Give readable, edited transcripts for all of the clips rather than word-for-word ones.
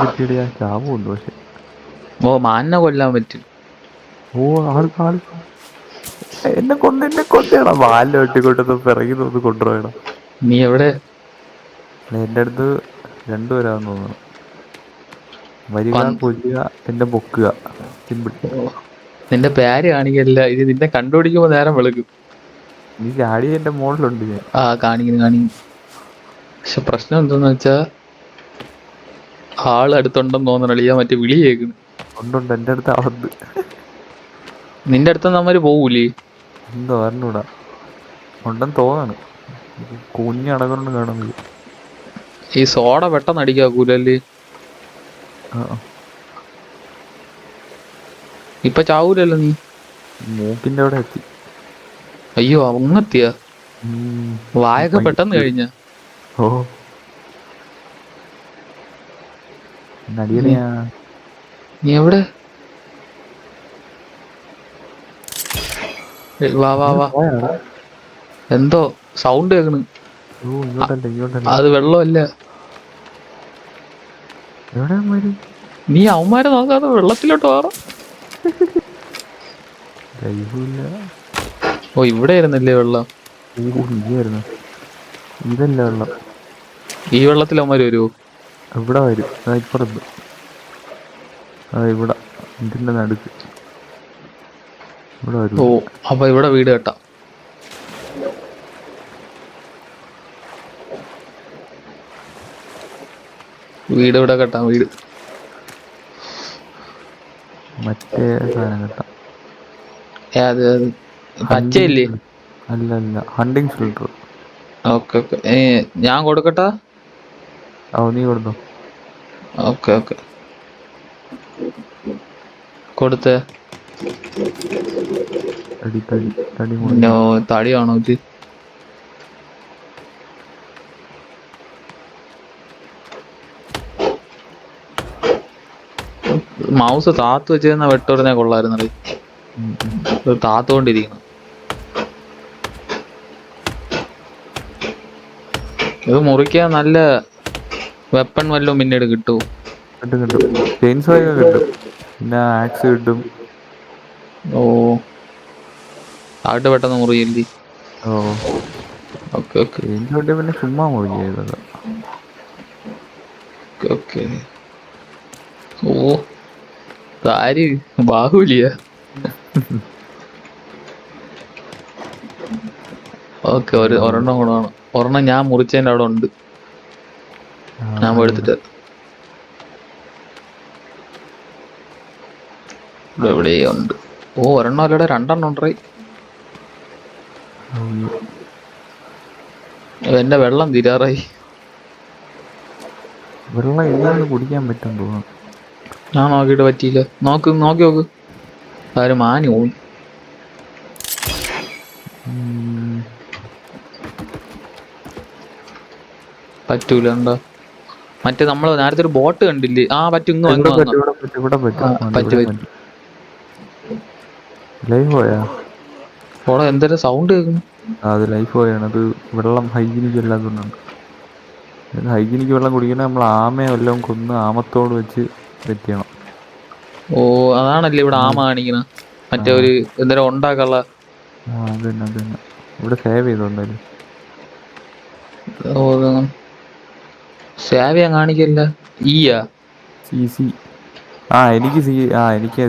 പറ്റിയടിയാ, ചാവുണ്ട് പക്ഷെ. ഓ മാനിനെ കൊല്ലാൻ പറ്റും. ഓ ആള് എന്നെ കൊന്നേടാ, വാലിൽ വെട്ടിക്കൊണ്ടത് പിറകി നിന്ന് കൊണ്ടുപോയടാ. നീ എവിടെ? എന്റെ അടുത്ത് രണ്ടുപേരാന്ന് തോന്നുന്നു. വരിക, കൊല്ലുക, എന്നെ പൊക്കുക, സിമ്പിൾ. നിന്റെ പേര് കാണിക്കല്ല, ഇത് നിന്നെ കണ്ടുപിടിക്കുമ്പോ നേരം വെളുക്കും. നീ ചാടി എന്റെ മോളിലുണ്ട് ഞാൻ. ആ കാണിക്കുന്നു. പക്ഷെ പ്രശ്നം എന്താന്ന് വെച്ചാ ആള് അടുത്തുണ്ടെന്ന് തോന്നണില്ല, മറ്റേ വിളി കേൾക്കുന്നു. ഉണ്ട് എന്റെ അടുത്ത് ആവത്ത്. നിന്റെ അടുത്ത് നമ്മര് പോവൂലേ? എന്തോ അറിഞ്ഞൂടാ, ഉണ്ടെന്ന് തോന്നാണ്. കുഞ്ഞ് അടക്കൊണ്ട് കാണുന്നത്. ഈ സോഡ പെട്ടെന്ന് അടിക്കാക്കൂലല്ലേ? ഇപ്പൊ ചാവൂലല്ലോ നീ? മൂക്കിന്റെ അവിടെ എത്തി. അയ്യോ അങ്ങെത്തിയ വായൊക്കെ പെട്ടെന്ന് കഴിഞ്ഞ. ഓ നടിയനെയാ. നീ എവിടെ? വാ. എന്തോ സൗണ്ട് കേക്കണ്. അത് വെള്ളമല്ല. നീ അവന്മാരെ നോക്കാതെ വെള്ളത്തിലോട്ട് മാറ. ഓ ഇവിടെ ആയിരുന്നല്ലേ വെള്ളം? ഇതല്ല വെള്ളം. ഈ വെള്ളത്തിൽ അവന്മാര് വരുമോ? ഇവിടെ വരും, ഇപ്പുറത്ത്. ഇവിടെ ഇതിന്റെ നടുക്ക് ഇവിടെ വരും. ഓ അപ്പൊ ഇവിടെ വീട് കെട്ടാം. വീട് ഇവിടെ കെട്ടാം. വീട് മറ്റേ സാധനം കെട്ടാം. അത് പച്ചയില്ലേ? അല്ല, ഹണ്ടിങ് ഷെൽട്ടർ. ഓക്കെ ഞാൻ കൊടുക്കട്ടാ? നീ കൊടുത്തോ. ഓക്കെ കൊടുത്തേ. തടിയാണോ ഇത്? മൗസ് താത്ത് വെച്ചിരുന്ന വെട്ടുറിനെ കൊള്ളായിരുന്നേ. താത്തുകൊണ്ടിരിക്കുന്നു. ഇത് മുറിക്കാൻ നല്ല വെപ്പൺ വല്ലതും പിന്നീട് കിട്ടും. പിന്നെ ആക്സ് കിട്ടും. ഓ ആട്ട് പെട്ടെന്ന് മുറിയില്ലേ? ഓക്കെ പിന്നെ ചുമ്മാ മുറിക്കുക. ഓ താര് ബാഹുലിയ. ഓക്കെ ഒരെണ്ണം കൂടെ വേണം. ഒരെണ്ണം ഞാൻ മുറിച്ചതിന്റെ അവിടെ ഉണ്ട്. ഞാൻ എടുത്തിട്ട് എവിടെയുണ്ട്. ഓ ഒരെണ്ണം അല്ലടെ, രണ്ടെണ്ണം ഉണ്ടേ. എന്റെ വെള്ളം തീരാറായി. വെള്ളം ഇതിന്ന് കുടിക്കാൻ പറ്റും തോന്നുന്നു. ഞാൻ നോക്കിയിട്ട് പറ്റിയില്ല. നോക്ക്. ആര് മാനി പോയി. പറ്റൂല. എന്താ മറ്റേ നമ്മള് നേരത്തെ ഒരു ബോട്ട് കണ്ടില്ലേ? പറ്റും. ഓടെ എന്തൊരു സൗണ്ട് കേൾക്കുന്നു. അത് ലൈഫ് പോയാണ്. അത് വെള്ളം ഹൈജീനിക്ക് അല്ലാത്തതുകൊണ്ടാണ്. ഹൈജീനിക്ക് വെള്ളം കുടിക്കണേ നമ്മൾ ആമയെ വല്ലതും കൊന്ന് ആമത്തോട് വെച്ച് സെറ്റ് ചെയ്യണം. ഓ അതാണല്ലേ ഇവിടെ ആമ കാണിക്കണ. മറ്റേ ഒരു എന്തെങ്കിലും ഉണ്ടാക്കാനുള്ള. അതന്നെ ഇവിടെ സേവ് ചെയ്തോണ്ടാലും. സേവ് ചെയ്യാൻ കാണിക്കല്ല. എനിക്ക്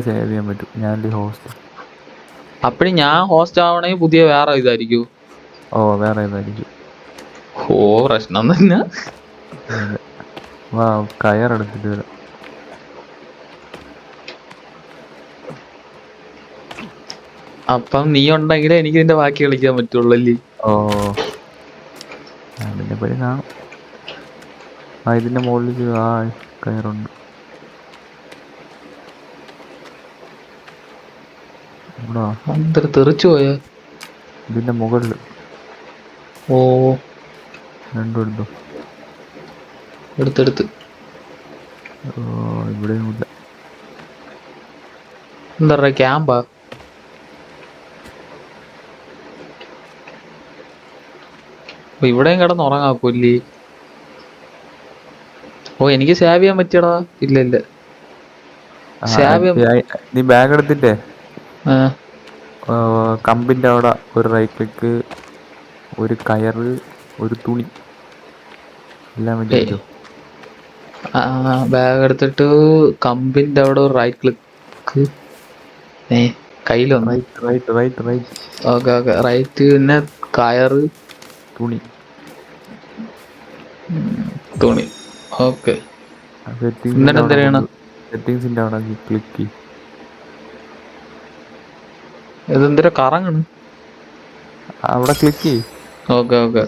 സേവ് ചെയ്യാൻ പറ്റും. ഞാനല്ലേ ഹോസ്റ്റ്. അപ്പഴും ഞാൻ ഹോസ്റ്റ് ആവണമെങ്കിൽ പുതിയ വേറെ ഇതായിരിക്കും. വേറെ ഇതായിരിക്കും. പ്രശ്നം തന്നെ. കയറെടുത്തിട്ട് വരാം. അപ്പം നീ ഉണ്ടെങ്കിലേ എനിക്ക് ഇതിന്റെ ബാക്കി കളിക്കാൻ പറ്റുള്ളൂ അല്ലേ? അതിന്റെ പരി കാണും. ഇതിന്റെ മുകളിൽ കയറുണ്ട്. തെറിച്ചു പോയ ഇതിന്റെ മുകളില്. രണ്ടും എടുത്തെടുത്ത്. ഇവിടെയും ഇല്ല. എന്താ പറയാ, ക്യാമ്പാ? ഇവിടെയും കിടന്ന് ഉറങ്ങാക്കൂല്ലേ? ഓ എനിക്ക് സേവ് ചെയ്യാൻ പറ്റിയടാ. ഇല്ല ഇല്ല, ആ, സേവ് ചെയ്യാൻ. നീ ബാഗ് എടുത്തിട്ടേ ആ, കമ്പിന്റെ അവിടെ ഒരു റൈറ്റ് ക്ലിക്ക്, ഒരു കയറ്, ഒരു തുണി, എല്ലാം വെച്ചിരിക്കും. ബാഗ് എടുത്തിട്ട് കമ്പിന്റെ അവിടെ ഒരു റൈറ്റ് ക്ലിക്ക്. കയ്യിലൊന്ന്. Right right right right okay okay, right. പിന്നെ കയറ്, തുണി. തുണി. ഓക്കെ. സെറ്റിങ്സിന്റെ എന്നിട്ട് അവിടെ എന്തിനാണ് സെറ്റിങ്സിന്റെ അവിടെ ക്ലിക്ക് ചെയ്യും. ഇതെന്തിനാ കറങ്ങണ്? അവിടെ ക്ലിക്ക് ചെയ്യും. Okay okay.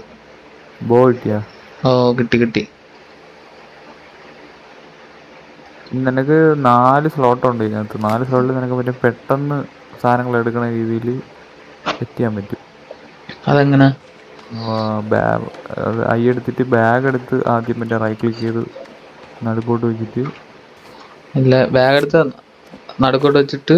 ബോ കിട്ടിയാ? ഓ കിട്ടി കിട്ടി. നിനക്ക് 4 സ്ലോട്ട് ഉണ്ട് ഇതിനകത്ത്. 4 സ്ലോട്ടിൽ നിനക്ക് മറ്റേ പെട്ടെന്ന് സാധനങ്ങൾ എടുക്കുന്ന രീതിയിൽ സെറ്റ് ചെയ്യാൻ പറ്റും. അതെങ്ങനെ? ഐ എടുത്തിട്ട് ബാഗ് എടുത്ത് ആദ്യം മറ്റേ റൈറ്റ് ക്ലിക്ക് ചെയ്ത് നടുക്കോട്ട് വെച്ചിട്ട്, ഇല്ല, ബാഗ് എടുത്ത് നടുക്കോട്ട് വെച്ചിട്ട്.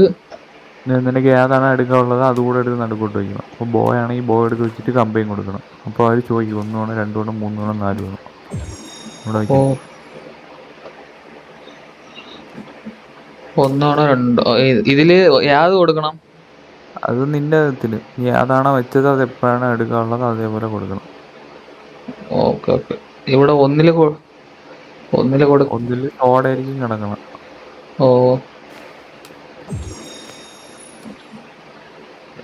നിനക്ക് ഏതാണ് എടുക്കാനുള്ളത് അതുകൂടെ എടുത്ത് നടുക്കോട്ട് വയ്ക്കണം. അപ്പോൾ ബോ ആണെങ്കിൽ ബോ എടുത്ത് വെച്ചിട്ട് കമ്പയും കൊടുക്കണം. അപ്പോൾ അവർ ചോദിക്കും 1 വേണം, 2 വേണം, 3 വേണം, 4 വേണം. ഇവിടെ ഓ, വയ്ക്കും. ഒന്നാണോ രണ്ടോ? ഇതില് യാത് കൊടുക്കണം? അത് നിന്റെ ഇതിന് നീ ഏതാണോ വെച്ചത് അത് എപ്പോഴാണ് എടുക്കാനുള്ളത് അതേപോലെ കൊടുക്കണം. Okay okay. ഇവിടെ ഒന്നില് കൊടു. ഒന്നിൽ സോഡായിരിക്കും കിടക്കണം. ഓ,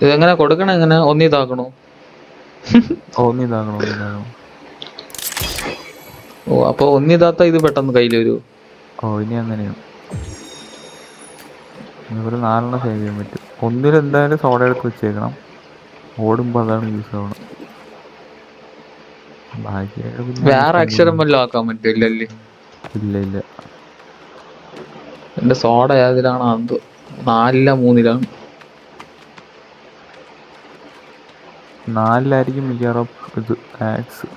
ഇതെങ്ങനെ കൊടുക്കണം? എങ്ങനെ ഒന്നിതാക്കണോ? ഒന്നിതാക്കണം, ഒന്നിതാക്കണം. ഓ, അപ്പൊ ഒന്നിതാത്ത ഇത് പെട്ടെന്ന് കയ്യിൽ വരൂ. ഇനി അങ്ങനെയാണ്. അതുപോലെ 4 സേവ് ചെയ്യാൻ പറ്റും. ഒന്നിൽ എന്തായാലും സോഡ എടുത്ത് വെച്ചേക്കണം. ഓടുമ്പോൾ അതാണ് യൂസ് ആവണം. ബാക്കിയൊക്കെ പിന്നെ വേറെ അക്ഷരം വല്ലതും ആക്കാൻ പറ്റില്ലല്ലേ? ഇല്ല ഇല്ല. എന്റെ സോഡ ഏതിലാണ്? അത് 4-ലാ 3-ലാണ്? 4-ലായിരിക്കും മിക്കവാറും ഇത് ആക്സ്.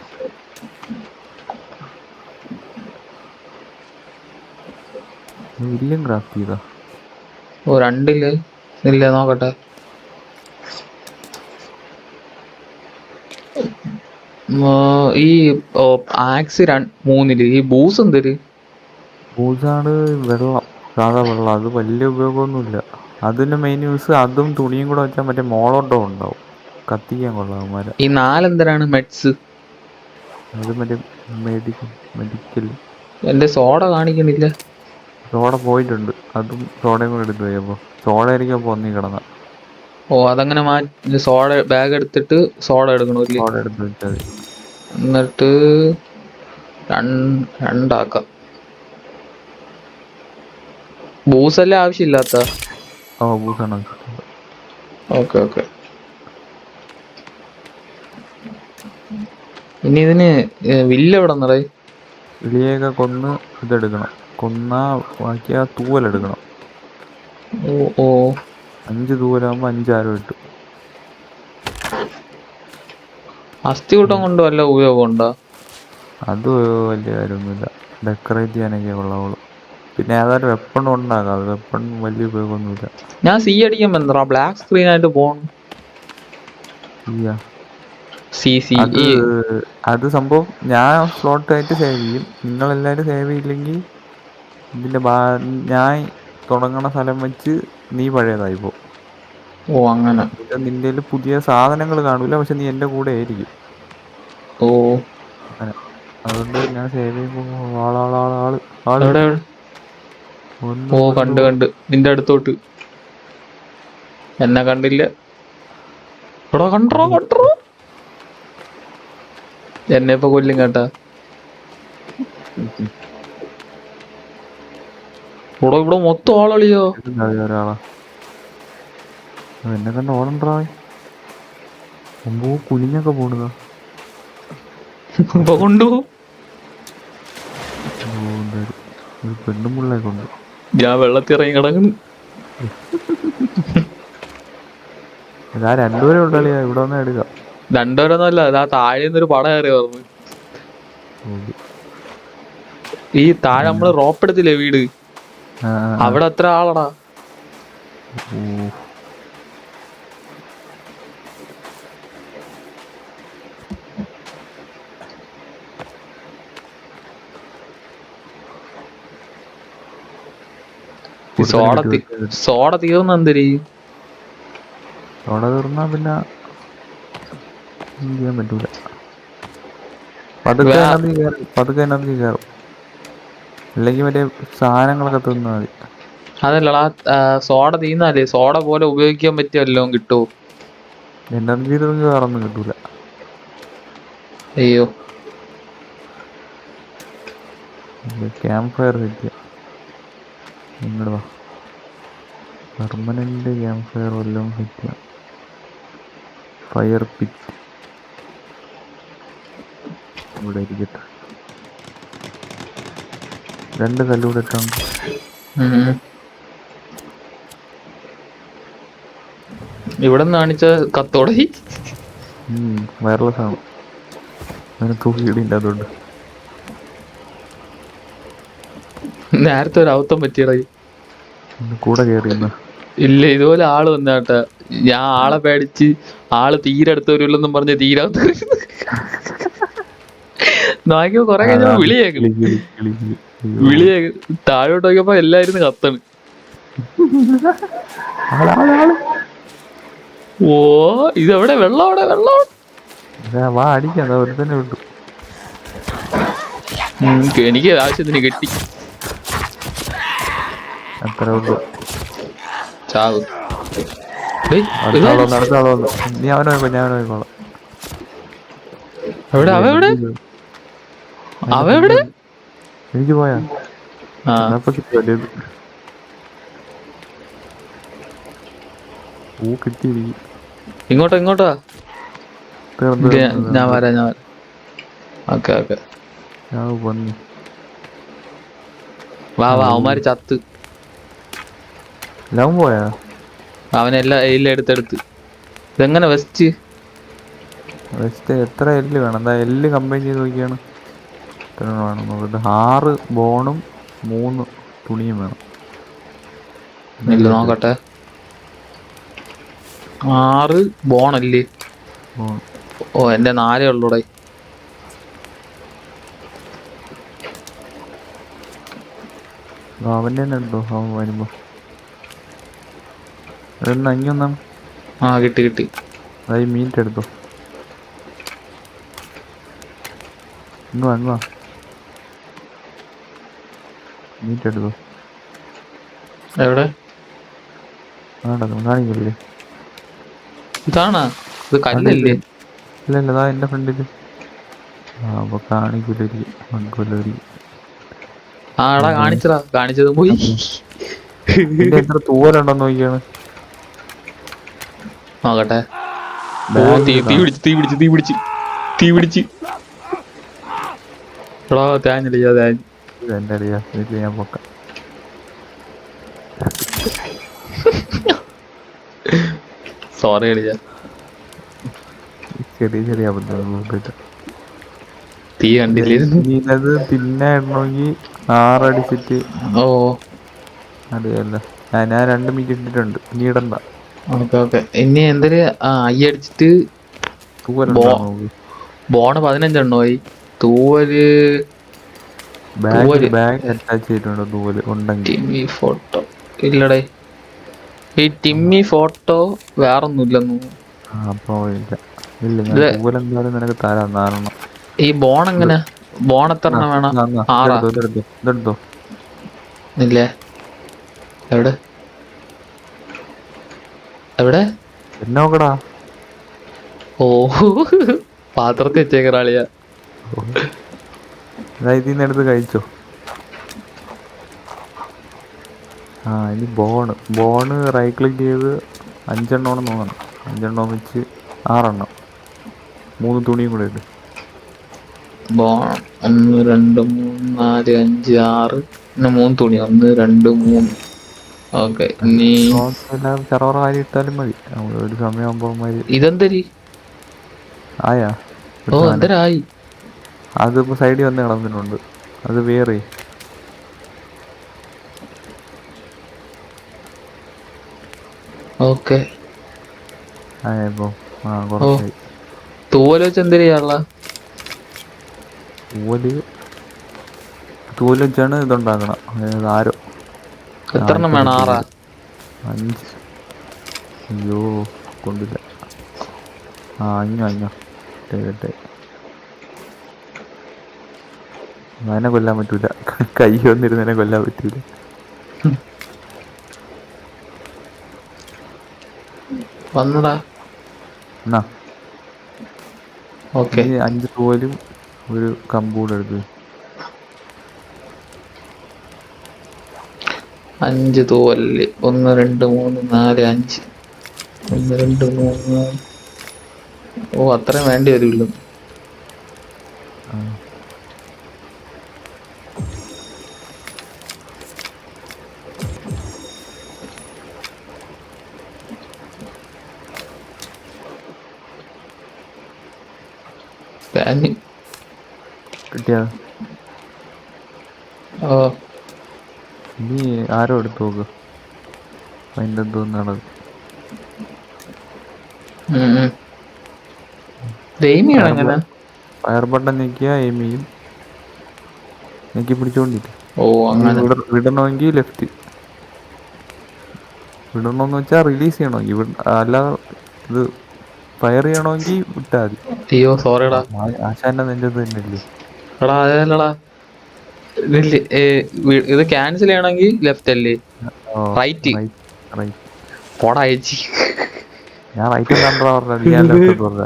വില്യം ക്രാഫ്റ്റ് ചെയ്താ? ഓ, 2-ല് ഇല്ല, നോക്കട്ടെ. ഈ ആക്സ് 3-ല്. ഈ ബൂസ് എന്തര്? ബൂസാണ് വെള്ളം, സാധാ വെള്ളം. അത് വലിയ ഉപയോഗമൊന്നുമില്ല. അതിൻ്റെ മെയിൻ യൂസ് അതും തുണിയും കൂടെ വെച്ചാൽ മറ്റേ മോളോട്ടോ ഉണ്ടാവും, കത്തിക്കാൻ കൊള്ളാം അവന്മാരെ. ഈ 4 എന്തരാണ്? മെഡ്സ്. അത് മറ്റേ മെഡിക്കൽ. എന്റെ സോഡ കാണിക്കണില്ല. സോഡ പോയിട്ടുണ്ട്. അതും സോഡയും കൂടെ എടുത്ത് പോയി. അപ്പോൾ സോഡ ആയിരിക്കും അപ്പോൾ ഒന്നി കിടന്ന. ഓ, അതങ്ങനെ മാറ്റി സോഡ ബാഗ് എടുത്തിട്ട് സോഡ എടുക്കണല്ലേ? സോഡ എടുത്ത് വെച്ചാൽ മതി. എന്നിട്ട് രണ്ടാക്കാം. ബൂസല്ലേ ആവശ്യമില്ലാത്ത? ബൂസാണ്. Okay okay. ഇനി ഇതിന് വില്ല എവിടെ നിറയെ? കിളിയൊക്കെ കൊന്ന് ഇതെടുക്കണം. കൊന്നാ ബാക്കി ആ തൂവലെടുക്കണം. ഓ ഓ. 5 തൂവലാകുമ്പോൾ 5 ആരോ കിട്ടും. അസ്ഥികൂട്ടം കൊണ്ട് വല്ല ഉപയോഗം ഉണ്ടോ? അത് വലിയ കാര്യമൊന്നുമില്ല. ഡെക്കറേറ്റ് ചെയ്യാനൊക്കെ കൊള്ളാവുള്ളൂ. പിന്നെ ഏതായാലും വെപ്പൺ ഉണ്ടാക്കാം. അത് വെപ്പൺ വലിയ ഉപയോഗമൊന്നുമില്ല. ഞാൻ സി അടിക്കാൻ എന്താ ബ്ലാക്ക് സ്ക്രീൻ ആയിട്ട് പോണം? അത് സംഭവം ഞാൻ സ്ലോട്ടായിട്ട് സേവ് ചെയ്യും. നിങ്ങളെല്ലാവരും സേവ് ചെയ്യില്ലെങ്കിൽ ഇതിൻ്റെ ഞാൻ തുടങ്ങണ സ്ഥലം വെച്ച് നീ പഴയതായി പോകും. ഓ, അങ്ങനെ. നിന്റെ പുതിയ സാധനങ്ങൾ കാണില്ല, പക്ഷെ നീ എൻ്റെ കൂടെ ആയിരിക്കും. ഓ, അങ്ങനെ. അതുകൊണ്ട് ഞാൻ സേവ് ചെയ്യുമ്പോൾ ആള് എവിടെ? ഓ, കണ്ട് നിന്റെ അടുത്തോട്ട്. എന്നെ കണ്ടില്ല. കണ്ടോ എന്നെ ഇപ്പൊ കൊല്ലും കേട്ടാ. ഇവിടെ മൊത്തം ആളളിയോ. ഒരാളാ എന്നെ കണ്ട ഓടണ്ടാ. മുമ്പ് കുനിഞ്ഞൊക്കെ പോണതാ. കൊണ്ടുപോകും. ഒരു പെണ്ണും പിള്ളേ കൊണ്ട് ഞാൻ വെള്ളത്തിൽ ഇറങ്ങി കിടക്കുന്നു. ഇതാ 2 പേരെ ഉള്ളളിയാ. ഇവിടെ വന്നാ എടുക്കാം. 2 പേരൊന്നുമല്ല, ഇതാ താഴെ നിന്നൊരു പട കയറി പറഞ്ഞു. ഈ താഴെ നമ്മള് റോപ്പ് എടുത്തില്ലേ വീട്, അവിടെ എത്ര ആളടാ. ഈ ഒരുത്തനെ കിട്ടി ഒരുത്തനെ. സോഡ തീർന്ന എന്തരി? അവിടെ തീർന്നാ പിന്നെ ഒന്നും ചെയ്യാൻ പറ്റൂല. പതുക്കെ അതിനകത്ത് കയറും. അല്ലെങ്കിൽ മറ്റേ സാധനങ്ങളൊക്കെ തിന്നാ മതി. അതല്ലടാ, സോഡ തീർന്നാലേ സോഡ പോലെ ഉപയോഗിക്കാൻ പറ്റിയ വല്ലതും കിട്ടുമോ? എനർജി ഡ്രിങ്ക് വേറൊന്നും കിട്ടൂല. അയ്യോ, ക്യാമ്പ് ഫയർ സെറ്റ് ഇങ്ങോട്ട് വാ. പെർമനന്റ് ക്യാമ്പ് ഫയർ വല്ലതും സെറ്റ് ചെയ്യാം. ഫയർ പിറ്റ് ഇവിടെ ഇരിക്കട്ടെ. 2 കല്ലൂടെ ഇട്ടുണ്ട്. ഇവിടെ നിന്ന് കാണിച്ച കത്തോടെ വയർലെസ് ആണ്. അങ്ങനെ തൂക്കിയിടില്ല. അതുകൊണ്ട് നേരത്തെ ഒരു അവത്തം പറ്റിയട. കൂടെ കയറിയുന്ന ഇല്ല, ഇതുപോലെ ആള് വന്നാട്ടാ. ഞാൻ ആളെ പേടിച്ച് ആള് തീരെ അടുത്ത് വരുമല്ലെന്നും പറഞ്ഞ് തീരാത്ത നോക്കിയപ്പോ കൊറേ കഴിഞ്ഞപ്പോ വിളിയേക്ക് താഴോട്ട് നോക്കിയപ്പോ എല്ലായിരുന്നു കത്താണ്. ഓ, ഇതെവിടെ വെള്ളം? അവിടെ വെള്ളം വാ അടിക്കാം. ഒരു തന്നെ വിട്ടു. എനിക്ക് ആവശ്യത്തിന് കിട്ടി. അത്ര ഉള്ളു. ചാവ്. അടുത്താളൊന്ന്. നീ അവനെ നോക്കോ, ഞാൻ അവനെ നോക്കോളാം. അവെവിടെ? എനിക്ക് പോയാ കിട്ടിയിരിക്കും. ഇങ്ങോട്ടാ. ഞാൻ വരാം. ഓക്കെ. വാ അവന്മാര് ചത്ത്. ലവ് പോയാ? അവനെല്ലാം എടുത്തെടുത്ത്. ഇതെങ്ങനെ വെസ്റ്റ് എത്ര എല്ല് വേണം? എന്താ എല്ല് കമ്പൈൻ ചെയ്ത് നോക്കിയാണ്. 6 ബോണും 3 തുണിയും വേണം. നോക്കട്ടെ. 6 ബോണല്ലേ? ഓ, എന്റെ 4 ഉള്ളൂടെ. അവൻ്റെ തന്നെ ഉണ്ടോ? അവൻ വരുമ്പോ അതൊന്നും കിട്ടി. അതായത് മീറ്റ് എടുത്തോ. ഇങ്ങ് വാ. മീറ്റ് എടുത്തോ. എവിടെ കാണിക്കില്ലേ? ഇതാണോ? ഇത് കല്ലല്ലേ? ഇല്ല, അതാ എന്റെ ഫ്രണ്ടില്. അപ്പൊ കാണിക്കൂലായിരിക്കും. എടാ കാണിച്ചതാ. കാണിച്ചത് പോയി. എത്ര തൂവലുണ്ടോന്ന് നോക്കിയാണ്. നോക്കട്ടെ. തീ പിടിച്ച് എടാ, തേഞ്ഞില്ല. എന്റെ അറിയാ, ഞാൻ പൊക്കാം. സോറി കളിയാ. ചെറിയ അബദ്ധം. തീ കണ്ടില്ലായിരുന്നു. ഇത് പിന്നെ ഇടണമെങ്കിൽ 6 അടിച്ചിട്ട്. ഓ, അറിയാലോ. ഞാൻ 2 മീറ്റ് ഇട്ടിട്ടുണ്ട്. ഇനി ഇടണ്ട. ഓക്കെ. ഇനി എന്തൊരു അടിച്ചിട്ട് ബോണ് 15 എണ്ണമായി. തൂവല് ബാഗ് അറ്റാച്ച് ചെയ്തിട്ടുണ്ടോ? തൂവല് ഉണ്ടെങ്കിൽ ടിമ്മി ഫോട്ടോ ഇല്ലടേ. ഈ ടിമ്മി ഫോട്ടോ വേറൊന്നുമില്ലെന്നു. അപ്പൊ ഇല്ല, തൂവലെന്തായാലും നിനക്ക് തരാം. 4 ഈ ബോൺ എങ്ങനെ? ബോൺ എത്ര എണ്ണം വേണം? 6 ഇതെടുത്തോ. ഇല്ലേ? എവിടെ എന്നോക്കടാ. ഓ, പാത്രത്തിൽ വെച്ചേക്കറാളിയാ. ഇതിന്ന് എടുത്ത് കഴിച്ചോ. ഇനി ബോണ് റൈറ്റ് ക്ലിക്ക് ചെയ്ത് 5 എണ്ണമാണ് തോന്നണം. 5 എണ്ണം വെച്ച് 6 എണ്ണം. 3 തുണിയും കൂടെ ഇട്ട്. ബോൺ 1 2 3 4 5 6 പിന്നെ 3 തുണി. 1 2 3. ഓക്കെ. ഇനി ചെറവറ വാരി ഇട്ടാലും മതി. ഒരു സമയമാകുമ്പോ ഇതെന്തരി ആയാ? ഓ, എന്തരായി? അതിപ്പോ സൈഡിൽ വന്ന് കിടന്നിട്ടുണ്ട്. അത് വേറെ. ഓക്കെ. ആയപ്പോ കുറച്ചായി. തൂവല് വെച്ച് എന്ത് ചെയ്യാനുള്ള? തൂവല് വെച്ചാണ് ഇതുണ്ടാക്കണം. ആരോ എത്രണ്ണം ഇപ്പൊ വേണം? കിട്ടി 6? 5. അയ്യോ കൊണ്ടില്ല. അഞ്ഞോ കേട്ടെ. അതിനെ കൊല്ലാൻ പറ്റൂല. കൈ വന്നിരുന്നതിനെ കൊല്ലാൻ പറ്റൂല. വന്നടാ. എന്നാ ഓക്കെ. നീ 5 തൂവലും ഒരു കമ്പൂടെ എടുത്ത്. 5 തൂവല്. 1 2 3 4 5. 1 2 3. ഓ, അത്രയും വേണ്ടി വരുമല്ലോ. ആ പാന്. കിട്ടിയാ. ഓ, നീ ആരോ എടുത്ത് നോക്ക്. അതിൻ്റെ എന്തോന്നാണത്. എയിമിയാണ് എങ്ങനെ? ഫയർ ബട്ടൺ ഞെക്കിയാ എയിം ചെയ്യും. ഞെക്കി പിടിച്ചോണ്ടിരിക്കും. ഓ, നീ അങ്ങനെ. വിടണമെങ്കിൽ ലെഫ്റ്റ്. വിടണമെന്ന് വെച്ചാൽ റിലീസ് ചെയ്യണമെങ്കിൽ അല്ലാതെ ഇത് ഫയർ ചെയ്യണമെങ്കിൽ വിട്ടാൽ മതി. അയ്യോ, സോറിടാ. ആശാന്റെ നെഞ്ചത്ത് തന്നെയല്ലേ. എടാ, അതല്ലടാ. ഇത് ക്യാൻസൽ ചെയ്യണമെങ്കിൽ ലെഫ്റ്റ് അല്ലേ? Oh right. Right right. പോടാ ചേച്ചി. ഞാൻ റൈറ്റ് എന്താണ്ടാ പറഞ്ഞത്, ഞാൻ ലെഫ്റ്റ് എന്ന് പറഞ്ഞ.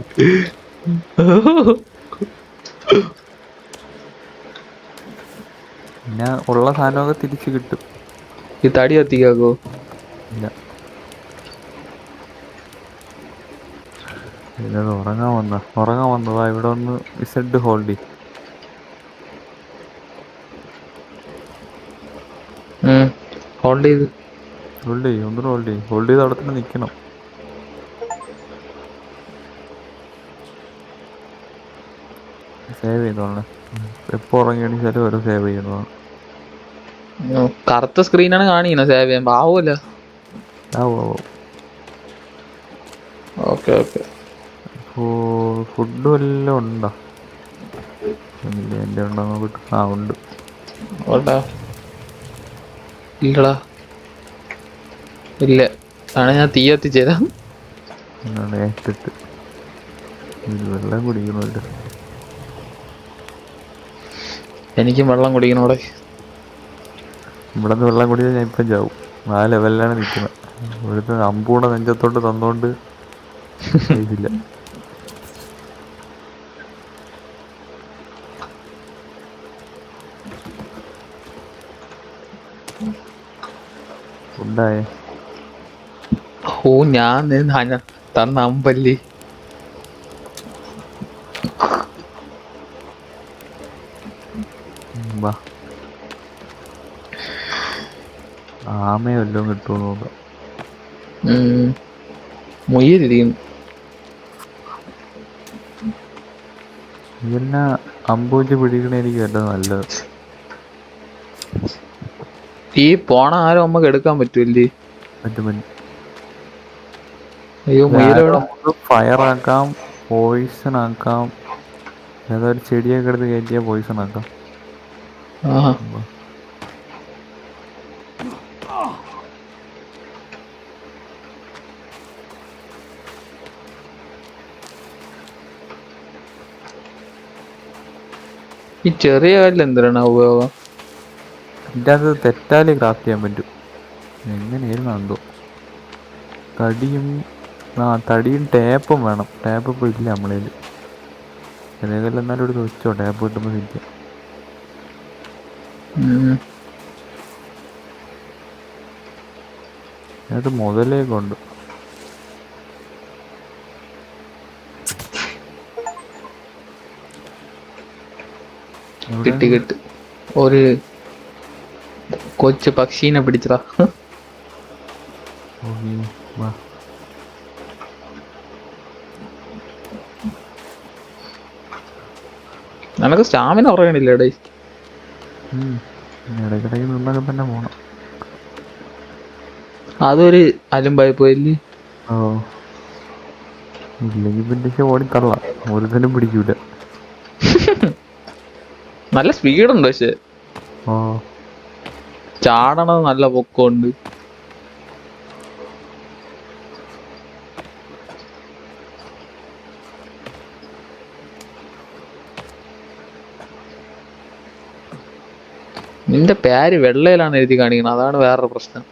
പിന്നെ ഉള്ള സാധനമൊക്കെ തിരിച്ച് കിട്ടും. ഈ തടി കത്തിക്കാക്കോ? ഇല്ല, ഇത് ഉറങ്ങാൻ വന്നതാ. ഇവിടെ ഒന്ന് ഇസഡ് ഹോൾഡ് ചെയ്യും. ഹോൾഡ് ചെയ്ത്. ഒന്നുകൂടെ ഹോൾഡ് ചെയ്ത് അവിടെ തന്നെ നിൽക്കണം. സേവ് ചെയ്തോളെ. എപ്പോൾ ഉറങ്ങി എണീച്ചാലും ഓരോ സേവ് ചെയ്യുന്നതാണ്. കറുത്ത സ്ക്രീനാണ് കാണിക്കുന്നത്. സേവ് ചെയ്യാൻ പാവൂല. Okay okay. ഫുഡ് വല്ലതും ഉണ്ടോ? ഇല്ല, എൻ്റെ ഉണ്ടോ നോക്കിട്ട്. ഉണ്ട്. ഓട്ടാ. ഇല്ലടാ, ഇല്ല. ആണ്, ഞാൻ തീ കത്തിച്ചേരാ. ഏറ്റിട്ട് വെള്ളം കുടിക്കണമല്ലോ. എനിക്കും വെള്ളം കുടിക്കണോടെ. ഇവിടെ നിന്ന് വെള്ളം കുടിച്ചാൽ ഞാൻ ഇപ്പം ചാവും. ആ ലെവലിലാണ് നിൽക്കുന്നത്. ഇവിടുത്തെ അമ്പൂടെ നെഞ്ചത്തോട്ട് തന്നോണ്ട് ഇല്ല. ഉണ്ടായേ. ഓ, ഞാൻ തന്ന അമ്പല്ലേ. വാ, ആമയോ വല്ലതും കിട്ടുമെന്ന് നോക്കാം. മുയലിരിക്കുന്നു. ഇതെന്നാ അമ്പൂച്ച് പിടിക്കണേരിക്കും ഏറ്റവും നല്ലത്. ഈ പോണ ആരും നമുക്ക് എടുക്കാൻ പറ്റൂല്ലേ? പറ്റും. അയ്യോ, മുയലെവിടെ? ഫയർ ആക്കാം, പോയിസൺ ആക്കാം. ഏതൊരു ചെടിയൊക്കെ എടുത്ത് കയറ്റിയാൽ പോയിസൺ ആക്കാം. ഈ ചെറിയ കല്ല് എന്തിനാണ് ഉപയോഗം? ഇതിൻ്റെ അത് തെറ്റാല് ക്രാഫ്റ്റ് ചെയ്യാൻ പറ്റും. എങ്ങനെയായിരുന്നു എന്തോ. തടിയും ടാപ്പും വേണം. ടാപ്പ് ഇപ്പോൾ ഇല്ല നമ്മളേൽ. ചെറിയ കല്ല് എന്നാലും എടുത്ത് വെച്ചോ, ടാപ്പ് കിട്ടുമ്പോൾ ഇരിക്കാം. അത് മുതലേക്കുണ്ട്. കിട്ടി. ഒരു കൊച്ചു പക്ഷീനെ പിടിച്ചതാ. നിനക്ക് സ്റ്റാമിന ഉറങ്ങണില്ലേടേ? ഇടയ്ക്കിടയ്ക്ക് നിന്നൊക്കെ തന്നെ പോണം. അതൊരു അലുമ്പായി പോയില്ലേ? ഇല്ലെങ്കിൽ പിന്നെ ഓടിത്തള്ള. ഒരുത്തനും പിടിക്കൂല. നല്ല സ്പീഡുണ്ട് പക്ഷെ. ചാടണത് നല്ല പൊക്കമുണ്ട്. നിന്റെ പേര് വെള്ളയിലാണ് എഴുതി കാണിക്കുന്നത്, അതാണ് വേറൊരു പ്രശ്നം.